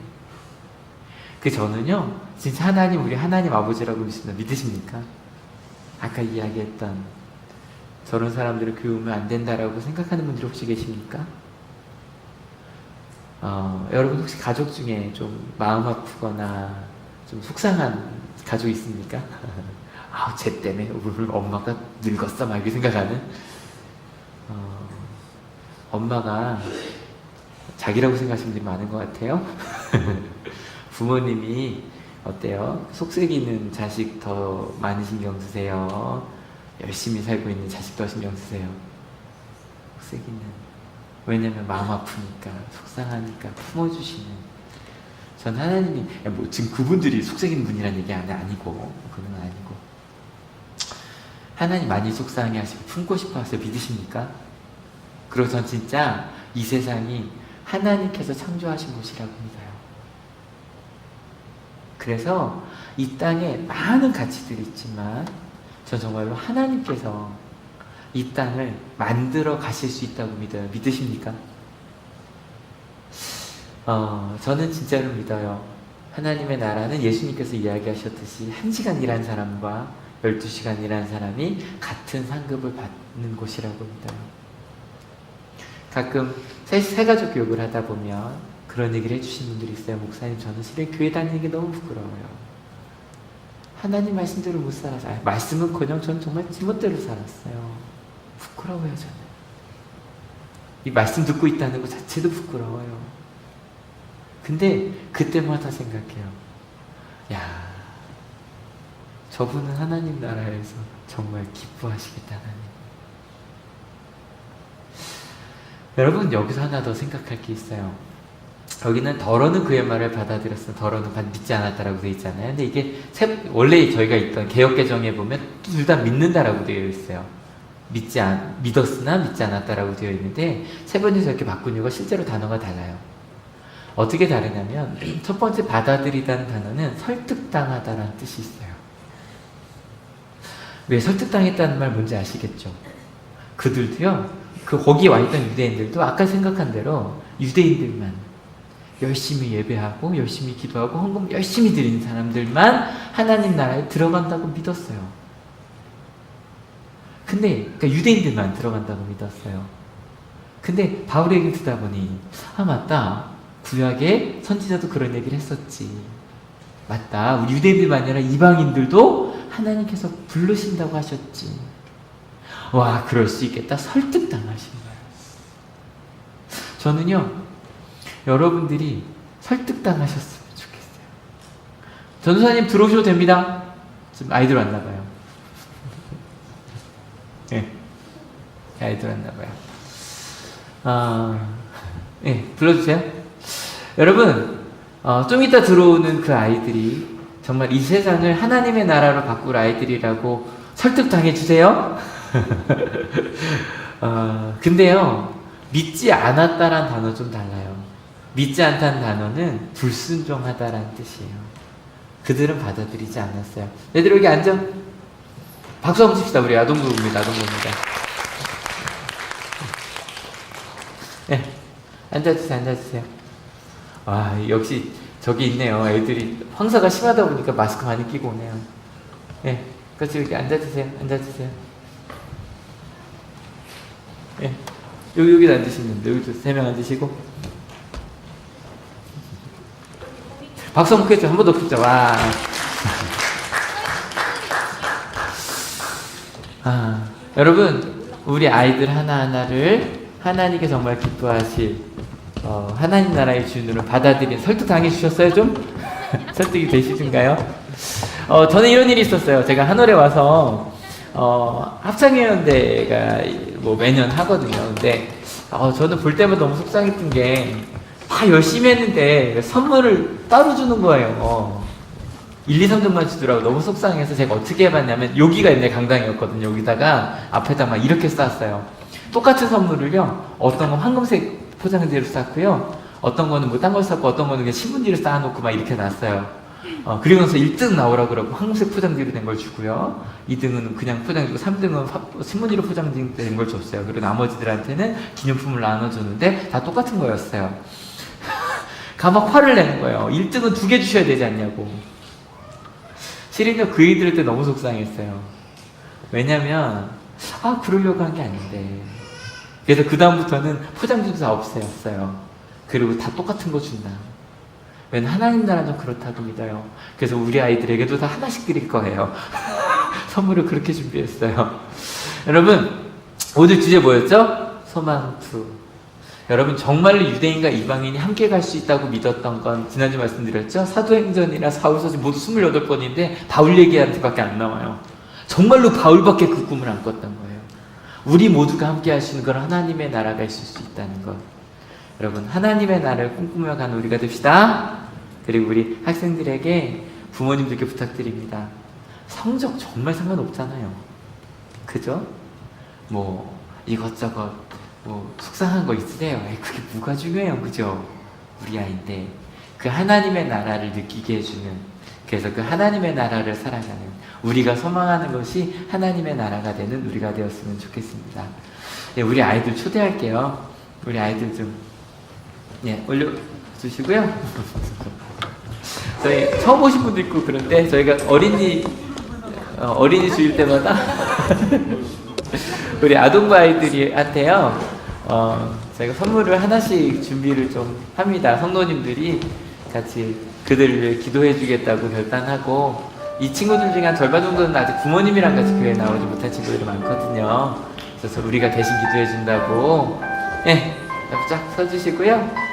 저는요, 진짜 우리 하나님 아버지라고 믿으십니까? 아까 이야기했던 저런 사람들을 교육하면 안 된다라고 생각하는 분들이 혹시 계십니까? 여러분 혹시 가족 중에 좀 마음 아프거나 좀 속상한 가족 있습니까? 아, 쟤 때문에 우리 엄마가 늙었어 막 이렇게 생각하는, 엄마가 자기라고 생각하시는 분들이 많은 것 같아요. 부모님이 어때요? 속썩이는 자식 더 많이 신경 쓰세요? 열심히 살고 있는 자식 더 신경 쓰세요? 속썩이는. 왜냐면 마음 아프니까, 속상하니까 품어주시는. 전 하나님이 뭐 지금 그분들이 속썩이는 분이라는 얘기 아니고, 그건 아니고, 하나님 많이 속상해 하시고 품고 싶어 하세요. 믿으십니까? 그리고 전 진짜 이 세상이 하나님께서 창조하신 곳이라고 믿어요. 그래서 이 땅에 많은 가치들이 있지만 전 정말로 하나님께서 이 땅을 만들어 가실 수 있다고 믿어요. 믿으십니까? 저는 진짜로 믿어요. 하나님의 나라는 예수님께서 이야기하셨듯이 1시간 일한 사람과 12시간 일한 사람이 같은 상급을 받는 곳이라고 믿어요. 가끔 새가족 교육을 하다 보면 그런 얘기를 해주신 분들이 있어요. 목사님, 저는 실은 교회 다니는 게 너무 부끄러워요. 하나님 말씀대로 못 살아서, 말씀은커녕 저는 정말 지멋대로 살았어요. 부끄러워요. 저는 이 말씀 듣고 있다는 것 자체도 부끄러워요. 근데 그때마다 생각해요. 야, 저분은 하나님 나라에서 정말 기뻐하시겠다. 하나님. 여러분, 여기서 하나 더 생각할 게 있어요. 여기는 더러는 그의 말을 받아들였으나 더러는 믿지 않았다라고 되어 있잖아요. 근데 이게 원래 저희가 있던 개역개정에 보면 둘 다 믿는다라고 되어 있어요. 믿었으나 믿지 않았다라고 되어 있는데 세 번째서 이렇게 바꾼 이유가 실제로 단어가 달라요. 어떻게 다르냐면 첫 번째 받아들이다는 단어는 설득당하다라는 뜻이 있어요. 왜 설득당했다는 말 뭔지 아시겠죠? 그들도요, 거기에 와있던 유대인들도 아까 생각한 대로 유대인들만 열심히 예배하고 열심히 기도하고 헌금 열심히 드리는 사람들만 하나님 나라에 들어간다고 믿었어요. 근데 그러니까 유대인들만 들어간다고 믿었어요. 근데 바울의 얘기를 듣다 보니 맞다, 구약의 선지자도 그런 얘기를 했었지. 맞다, 우리 유대인들만 아니라 이방인들도 하나님께서 부르신다고 하셨지. 와, 그럴 수 있겠다. 설득당하신 거예요. 저는요, 여러분들이 설득당하셨으면 좋겠어요. 전도사님 들어오셔도 됩니다. 지금 아이들 왔나봐요. 네, 아이들 왔나봐요. 네, 불러주세요. 여러분, 좀 이따 들어오는 그 아이들이 정말 이 세상을 하나님의 나라로 바꿀 아이들이라고 설득당해 주세요. 근데요, 믿지 않았다란 단어 좀 달라요. 믿지 않다는 단어는 불순종하다라는 뜻이에요. 그들은 받아들이지 않았어요. 얘들 여기 앉아. 박수 한번 칩시다. 우리 아동부입니다. 아동부입니다. 네, 앉아주세요. 앉아주세요. 와, 역시 저기 있네요. 애들이 황사가 심하다 보니까 마스크 많이 끼고 오네요. 네, 그렇지. 여기 앉아주세요. 앉아주세요. 네, 여기 앉으시면 돼요. 여기도 3명 앉으시고. 박수 한번 크겠죠? 한 번 더 크죠? 와. 여러분, 우리 아이들 하나하나를 하나님께 정말 기뻐하실 하나님 나라의 주인으로 받아들인 설득 당해주셨어요? 좀? 설득이 되시던가요? 저는 이런 일이 있었어요. 제가 한월에 와서 합창위원대가 뭐 매년 하거든요. 근데 저는 볼 때마다 너무 속상했던 게 다 열심히 했는데 선물을 따로 주는 거예요. 1, 2, 3등만 주더라고. 너무 속상해서 제가 어떻게 해봤냐면, 여기가 옛날 강당이었거든요. 여기다가 앞에다 막 이렇게 쌌어요. 똑같은 선물을요, 어떤 건 황금색 포장지로 쌌고요, 어떤 거는 뭐 딴 걸 쌌고, 어떤 거는 그냥 신문지를 쌓아놓고 막 이렇게 놨어요. 그리고 나서 1등 나오라고 그러고 황금색 포장지로 된 걸 주고요, 2등은 그냥 포장지고 3등은 신문지로 포장된 걸 줬어요. 그리고 나머지들한테는 기념품을 나눠주는데 다 똑같은 거였어요. 가막 화를 내는 거예요. 1등은 2개 주셔야 되지 않냐고. 실은요, 그 애들 때 너무 속상했어요. 왜냐면 그러려고 한 게 아닌데. 그래서 그 다음부터는 포장지도 다 없애었어요. 그리고 다 똑같은 거 준다. 왜냐면 하나님 나라는 그렇다고 믿어요. 그래서 우리 아이들에게도 다 하나씩 드릴 거예요. 선물을 그렇게 준비했어요. 여러분, 오늘 주제 뭐였죠? 소망투. 여러분, 정말로 유대인과 이방인이 함께 갈 수 있다고 믿었던 건 지난주 말씀드렸죠? 사도행전이나 사울서신 모두 28번인데 바울 얘기한테밖에 안 나와요. 정말로 바울밖에 그 꿈을 안 꿨던 거예요. 우리 모두가 함께 하시는 건 하나님의 나라가 있을 수 있다는 것. 여러분, 하나님의 나라를 꿈꾸며 가는 우리가 됩시다. 그리고 우리 학생들에게, 부모님들께 부탁드립니다. 성적 정말 상관없잖아요. 그죠? 뭐 이것저것 뭐 속상한 거 있으세요? 그게 뭐가 중요해요, 그죠? 우리 아이인데 그 하나님의 나라를 느끼게 해주는, 그래서 그 하나님의 나라를 살아가는, 우리가 소망하는 것이 하나님의 나라가 되는 우리가 되었으면 좋겠습니다. 네, 우리 아이들 초대할게요. 우리 아이들 좀 올려주시고요. 저희 처음 오신 분도 있고 그런데 저희가 어린이 주일 때마다 우리 아동부 아이들한테요, 저희가 선물을 하나씩 준비를 좀 합니다. 성도님들이 같이 그들을 위해 기도해 주겠다고 결단하고, 이 친구들 중에 한 절반 정도는 아직 부모님이랑 같이 교회에 나오지 못한 친구들이 많거든요. 그래서 우리가 대신 기도해 준다고. 네, 쫙 서주시고요.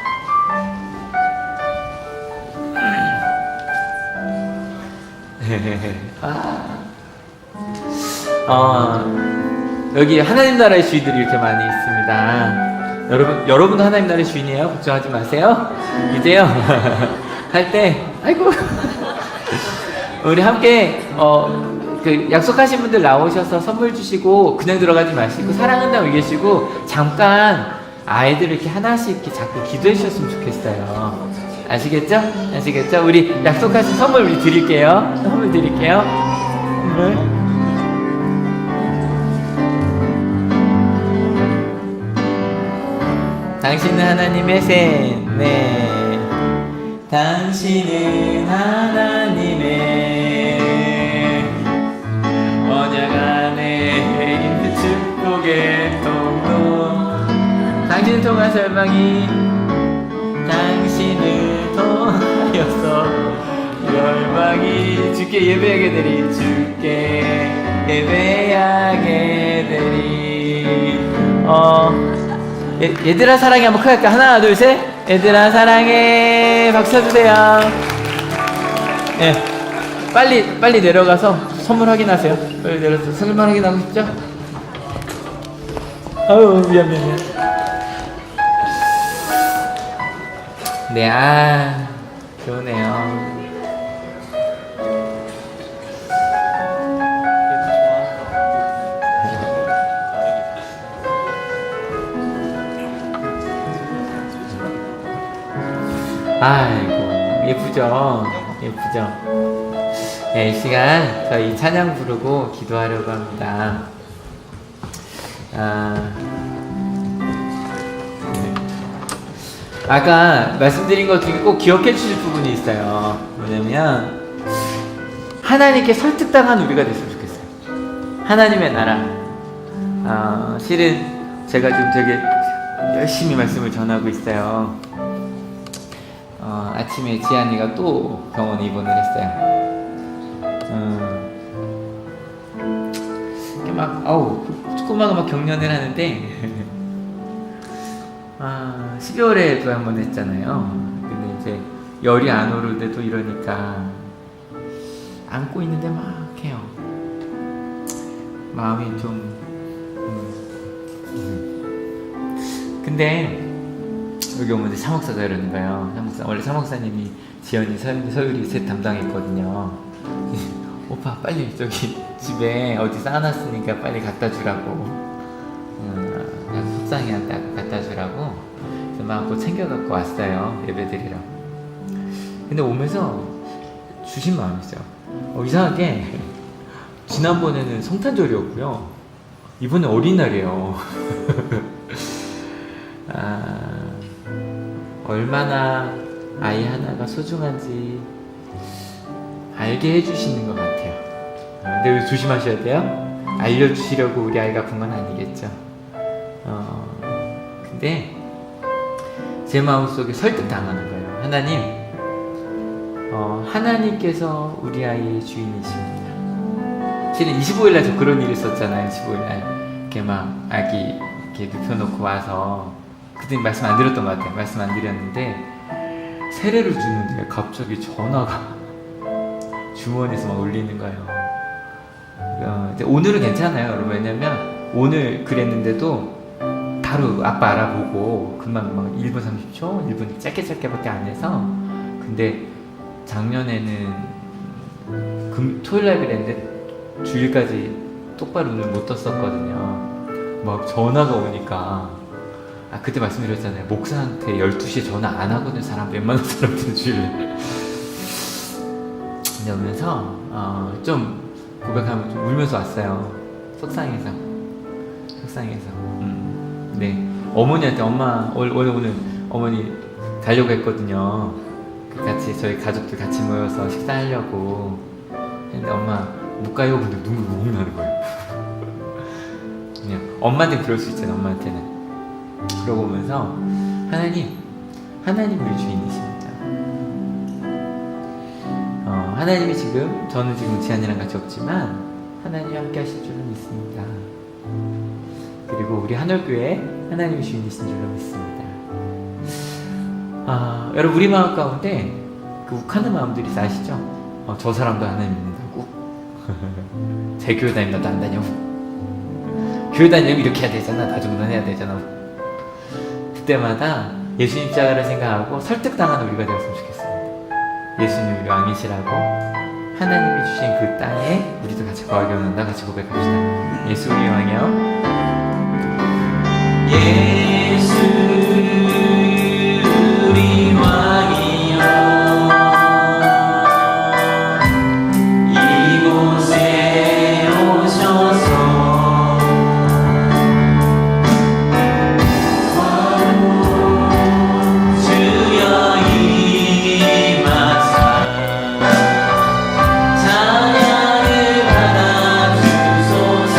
여기 하나님 나라의 주인들이 이렇게 많이 있습니다. 여러분도 하나님 나라의 주인이에요. 걱정하지 마세요. 이제요 할 때 아이고 우리 함께 그 약속하신 분들 나오셔서 선물 주시고 그냥 들어가지 마시고 사랑한다고 얘기하시고 잠깐 아이들 이렇게 하나씩 이렇게 자꾸 기도해 주셨으면 좋겠어요. 아시겠죠? 아시겠죠? 우리 약속하신 선물 우리 드릴게요. 선물 드릴게요. 당신은 하나님의 샘. 네. 당신은 하나님의 언약 안에 있는 축복의 통로. 당신을 통한 열망이 당신을 통하여서 열망이 주께 예배하게 되리. 주께 예배하게 되리. 얘들아 사랑해 한번 크게 할까? 하나 둘 셋. 얘들아 사랑해. 박수 쳐주세요. 네, 빨리 내려가서 선물 확인하세요. 빨리 내려서 선물 확인하고 싶죠? 아유 미안. 네, 좋으네요. 아이고, 예쁘죠? 예쁘죠? 네, 이 시간 저희 찬양 부르고 기도하려고 합니다. 아까 말씀드린 것 중에 꼭 기억해 주실 부분이 있어요. 뭐냐면 하나님께 설득당한 우리가 됐으면 좋겠어요. 하나님의 나라. 실은 제가 지금 되게 열심히 말씀을 전하고 있어요. 아침에 지안이가 또 병원에 입원을 했어요. 이렇게 막 조그마가 막 격려를 하는데 12월에도 한 번 했잖아요. 근데 이제 열이 안 오르는데도 이러니까 안고 있는데 막 해요. 마음이 좀 근데 여기 오면 이제 사목사가 이러는 거예요. 원래 사목사님이 지연이, 서율이 셋 담당했거든요. 오빠 빨리 저기 집에 어디 쌓아놨으니까 빨리 갖다 주라고. 속상해한다고 갖다 주라고. 그래서 막 챙겨갖고 왔어요. 예배드리라고. 근데 오면서 주신 마음이 있어요. 이상하게 지난번에는 성탄절이었고요. 이번에 어린날이에요. 얼마나 아이 하나가 소중한지 알게 해주시는 것 같아요. 근데 조심하셔야 돼요. 알려주시려고 우리 아이가 아픈 건 아니겠죠. 근데 제 마음속에 설득당하는 거예요. 하나님, 하나님께서 우리 아이의 주인이십니다. 실은 25일날 저 그런 일이 있었잖아요. 25일날 이렇게 막 아기 이렇게 눕혀놓고 와서 그때 말씀 안 드렸던 것 같아요. 말씀 안 드렸는데 세례를 주는데 갑자기 전화가 주머니에서 막 울리는 거예요. 오늘은 괜찮아요, 여러분. 왜냐면 오늘 그랬는데도 바로 아빠 알아보고 금방 막 1분 30초, 1분 짧게밖에 안 해서. 근데 작년에는 토요일날 그랬는데 주일까지 똑바로 눈을 못 떴었거든요. 막 전화가 오니까 그때 말씀드렸잖아요. 목사한테 12시에 전화 안 하거든. 웬만한 사람들은 주일날. 근데 오면서 좀 고백하면 좀 울면서 왔어요. 속상해서. 네, 어머니한테 오늘 어머니 가려고 했거든요. 같이 저희 가족들 같이 모여서 식사하려고 했는데 엄마 못 가요. 근데 눈물 너무 나는 거예요. 그냥 엄마한테 그럴 수 있잖아요. 엄마한테는. 그러고 오면서 하나님 우리 주인이십니다. 하나님이 저는 지금 지안이랑 같이 없지만 하나님이 함께 하실 줄로 믿습니다. 그리고 우리 한올교회 하나님이 주인이신 줄로 믿습니다. 여러분, 우리 마음 가운데 그 욱하는 마음들이 아시죠? 저 사람도 하나님 믿는다고? 제 교회 다니면 나도 안 다녀. 교회 다니면 이렇게 해야 되잖아. 나 정도는 해야 되잖아. 그때마다 예수님 십자가를 생각하고 설득당하는 우리가 되었으면 좋겠습니다. 예수님 우리 왕이시라고 하나님이 주신 그 땅에 우리도 같이 거하게 원한다. 같이 고백합시다. 예수 우리 왕이여. 예수 우리 왕이여. 이곳에 오셔서 주여 임하사 찬양을 받아주소서.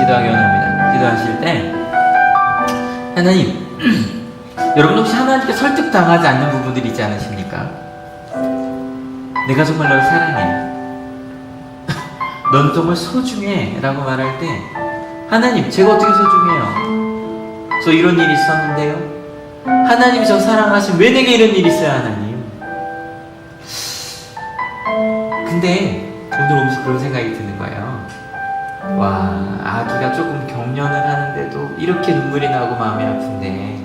기도하기 원합니다. 기도하실 때 하나님, 여러분 혹시 하나님께 설득당하지 않는 부분들이 있지 않으십니까? 내가 정말 널 사랑해, 넌 정말 소중해 라고 말할 때 하나님, 제가 어떻게 소중해요? 저 이런 일이 있었는데요? 하나님이 저 사랑하시면 왜 내게 이런 일이 있어요, 하나님? 근데 오늘 오면서 그런 생각이 드는 거예요. 와, 아기가 조금 경련을 하는데도 이렇게 눈물이 나고 마음이 아픈데,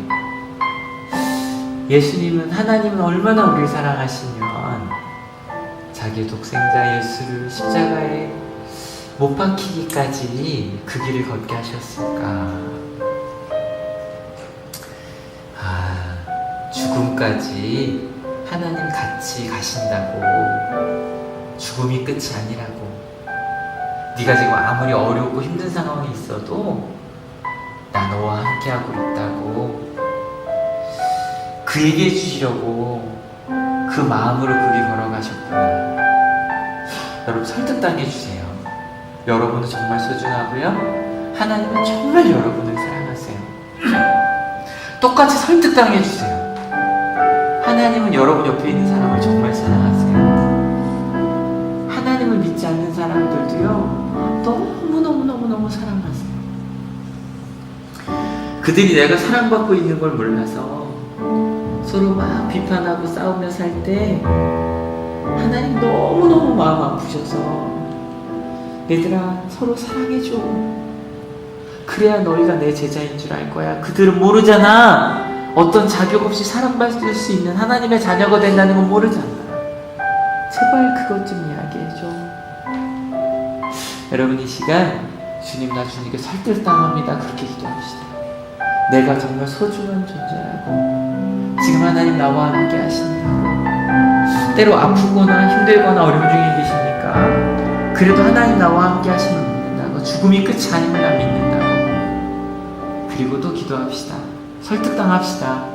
예수님은, 하나님은 얼마나 우리를 사랑하시면 자기의 독생자 예수를 십자가에 못 박히기까지 그 길을 걷게 하셨을까? 죽음까지 하나님 같이 가신다고, 죽음이 끝이 아니라고, 네가 지금 아무리 어렵고 힘든 상황에 있어도 나 너와 함께하고 있다고 그 얘기해 주시려고 그 마음으로 그 길 걸어가셨구나. 여러분, 설득당해 주세요. 여러분은 정말 소중하고요, 하나님은 정말 여러분을 사랑하세요. 똑같이 설득당해 주세요. 하나님은 여러분 옆에 있는 사람을 정말 사랑하세요. 하나님을 믿지 않는 사람들도요, 너무너무 사랑하세요. 그들이 내가 사랑받고 있는 걸 몰라서 서로 막 비판하고 싸우며 살 때 하나님 너무너무 마음 아프셔서, 얘들아 서로 사랑해줘, 그래야 너희가 내 제자인 줄 알 거야. 그들은 모르잖아. 어떤 자격 없이 사랑받을 수 있는 하나님의 자녀가 된다는 건 모르잖아. 제발 그것 좀 이야기해줘. 여러분, 이 시간 주님, 나 주님께 설득당합니다, 그렇게 기도합시다. 내가 정말 소중한 존재라고, 지금 하나님 나와 함께 하신다고. 때로 아프거나 힘들거나 어려움 중에 계시니까 그래도 하나님 나와 함께 하시면 믿는다고, 죽음이 끝이 아님을 난 믿는다고. 그리고 또 기도합시다. 설득당합시다.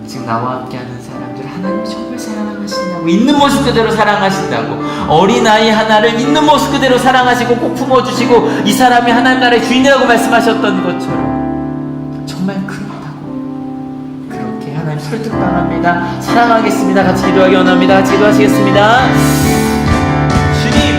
지금 나와 함께하는 사람들 하나님 정말 사랑하신다고, 있는 모습 그대로 사랑하신다고, 어린아이 하나를 있는 모습 그대로 사랑하시고 꼭 품어주시고 이 사람이 하나님 나라의 주인이라고 말씀하셨던 것처럼 정말 그렇다고, 그렇게 하나님 설득당합니다. 사랑하겠습니다. 같이 기도하기 원합니다. 같이 기도하시겠습니다. 주님,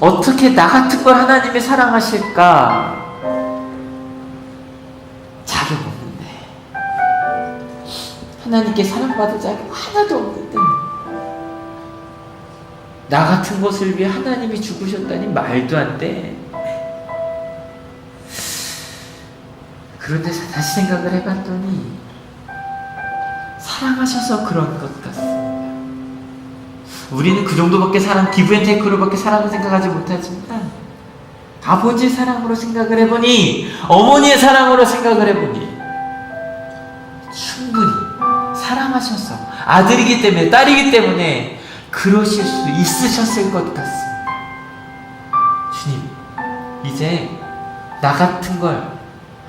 어떻게 나 같은 걸 하나님이 사랑하실까? 자격 없는데, 하나님께 사랑받을 자격 하나도 없는데 나 같은 것을 위해 하나님이 죽으셨다니 말도 안 돼. 그런데 다시 생각을 해봤더니 사랑하셔서 그런 것 같습니다. 우리는 그 정도밖에 기브앤테이크로밖에 사랑을 생각하지 못하지만 아버지의 사랑으로 생각을 해보니, 어머니의 사랑으로 생각을 해보니 충분히 사랑하셔서, 아들이기 때문에, 딸이기 때문에 그러실 수 있으셨을 것 같습니다. 주님, 이제 나 같은 걸,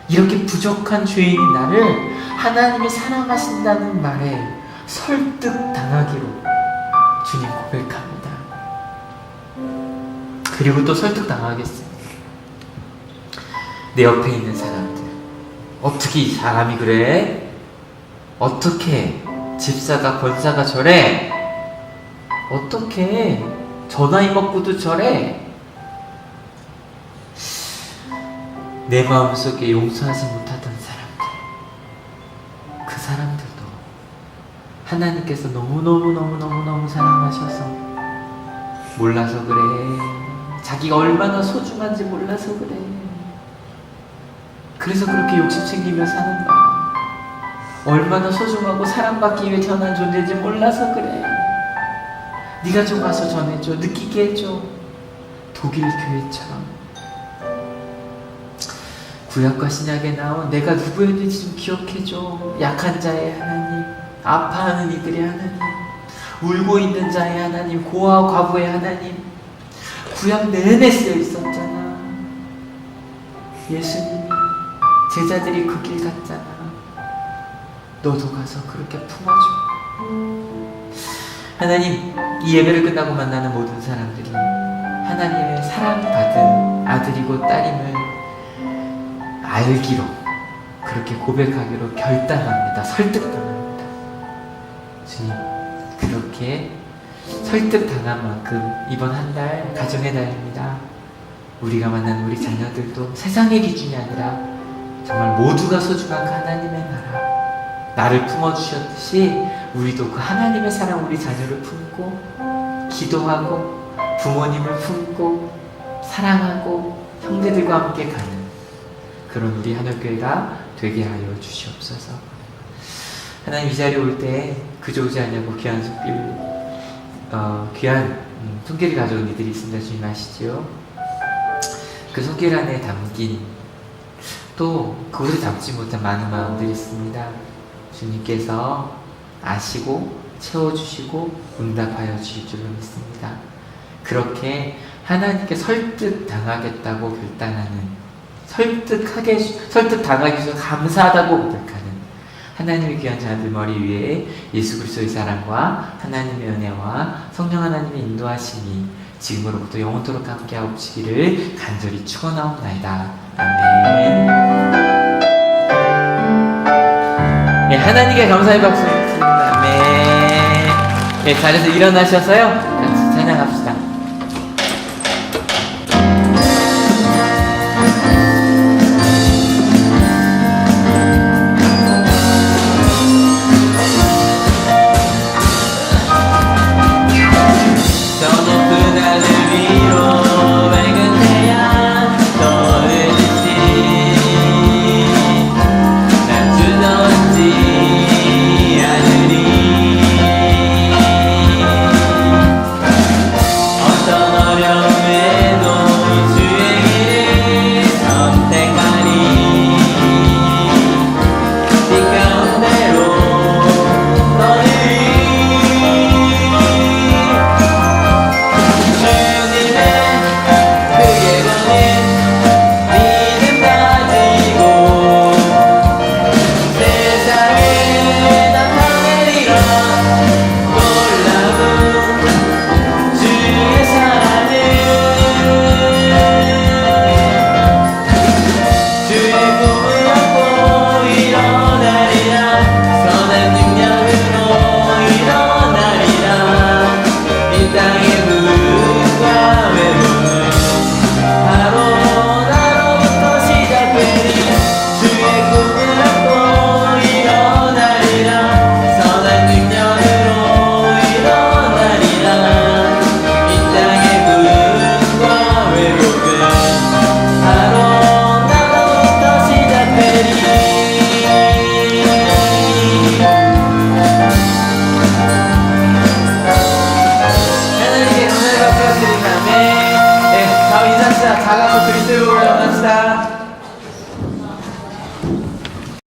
이렇게 부족한 죄인인 나를 하나님이 사랑하신다는 말에 설득당하기로 주님 고백합니다. 그리고 또 설득당하겠습니다. 내 옆에 있는 사람들, 어떻게 이 사람이 그래? 어떻게 집사가 권사가 저래? 어떻게 저 나이 먹고도 저래? 내 마음속에 용서하지 못하던 사람들, 그 사람들도 하나님께서 너무너무 사랑하셔서 몰라서 그래. 자기가 얼마나 소중한지 몰라서 그래. 그래서 그렇게 욕심 챙기며 사는 거야. 얼마나 소중하고 사랑받기 위해 태어난 존재인지 몰라서 그래. 네가 좀 와서 전해줘. 느끼게 해줘. 독일 교회처럼 구약과 신약에 나온 내가 누구였는지 좀 기억해줘. 약한 자의 하나님, 아파하는 이들의 하나님, 울고 있는 자의 하나님, 고아와 과부의 하나님. 구약 내내 쓰여 있었잖아. 예수님이 제자들이 그 길 갔잖아. 너도 가서 그렇게 품어줘. 하나님, 이 예배를 끝나고 만나는 모든 사람들이 하나님의 사랑받은 아들이고 딸임을 알기로, 그렇게 고백하기로 결단합니다. 설득당합니다. 주님, 그렇게 설득당한 만큼 이번 한 달 가정의 달입니다. 우리가 만난 우리 자녀들도 세상의 기준이 아니라 정말 모두가 소중한 그 하나님의 나라, 나를 품어주셨듯이 우리도 그 하나님의 사랑, 우리 자녀를 품고 기도하고 부모님을 품고 사랑하고 형제들과 함께 가는 그런 우리 하늘교회가 되게 하여 주시옵소서. 하나님, 이 자리에 올 때 그저 오지 않냐고 귀한 손길을 가져온 이들이 있습니다. 주님 아시지요? 그 손길 안에 담긴 또 그곳에 담지 못한 많은 마음들이 있습니다. 주님께서 아시고 채워주시고 응답하여 주실 줄로 믿습니다. 그렇게 하나님께 설득당하겠다고 결단하는, 설득당하기 위해서 감사하다고 고백하는 하나님의 귀한 자들 머리 위에 예수 그리스도의 사랑과 하나님의 은혜와 성령 하나님의 인도하심이 지금으로부터 영원토록 함께하옵시기를 간절히 축원하옵나이다. 아멘. 네, 하나님께 감사의 박수 드립니다. 아멘. 네, 자리에서 일어나셔서요, 같이 찬양합시다. 하루 나로부터 시작되리